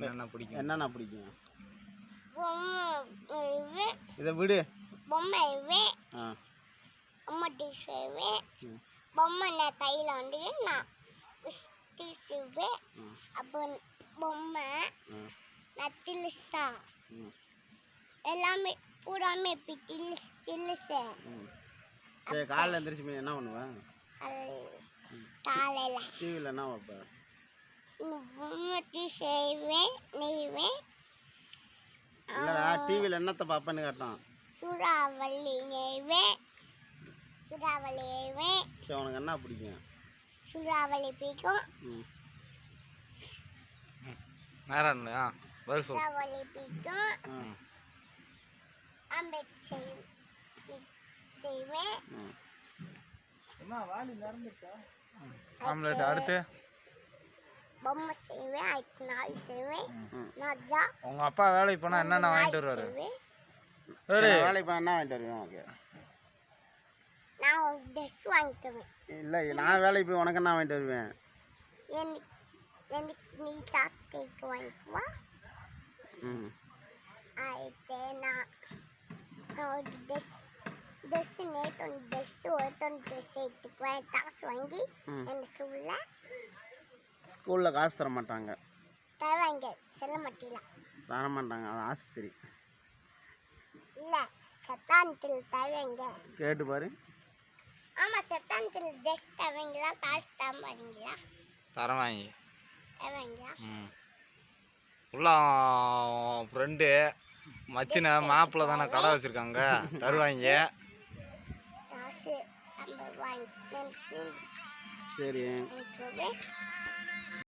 என்னென்ன பிடிக்கும்? என்னென்ன பிடிக்கும்? இதை விடு. பொம்மை அம்மாட்டி செய்வேன். பொம்மை நான் கையில் வந்து நான் செய்வேன். அப்போ பொம்மை நான் தில்லுசா எல்லாமே பூராமே இப்போ தில்லுசேன். சரி, காலையில் எழுந்திரிச்சு என்ன பண்ணுவேன்? காலையில் டிவியில் என்ன வைப்பேன்? பொம்மை செய்வேன் நெய்வேன். இல்லைடா, டிவியில் என்னத்தை பார்ப்பேன்னு கேட்டான். சூறாவளி நெய்வேன். சூறாவளி நெய்வேன். சரி, உனக்கு என்ன பிடிக்கும்? சூறாவளி பிடிக்கும். நேரம் பதில் சொல்லு. சூறாவளி பிடிக்கும். ஆம்லெட் செய்வேன். ஆம்லெட் அடுத்து பொம்மை செய்வேன். அதுக்கு நாள் செய்வேன். நாஜா உங்க அப்பா வேலைக்கு போனா என்னென்ன வாங்கிட்டு வருவாரு? வேலைக்கு போனா என்ன வாங்கிட்டு வருவேன்? ஓகே, நான் ஒரு ட்ரெஸ் வாங்கிக்குவேன். இல்லை, நான் வேலைக்கு போய் உனக்கு என்ன வாங்கிட்டு வருவேன்? எனக்கு நீ சாப்பிட்டு வாங்கிக்குவா. అయితే ஒரு ட்ரெஸ் நேற்று ஒரு ட்ரெஸ் எடுத்துக்குவேன். காசு வாங்கி என் ஸ்கூலில் காசு தர மாட்டாங்க. தருவாங்க, சொல்ல மாட்டீங்களா? தர மாட்டாங்க, அது ஆஸ்பத்திரி. இல்லை, சத்தானத்தில் தருவாங்க. கேட்டு பாரு. ஆமாம், சத்தானத்தில் ட்ரெஸ் தருவாங்களா? காசு தர மாட்டீங்களா? தரவாங்க. தருவாங்களா? உள்ள ஃப்ரெண்டு மச்சின மாப்பிள்ள தானே கடை வச்சிருக்காங்க, தருவாங்க. காசு நம்ம வாங்கி சரி.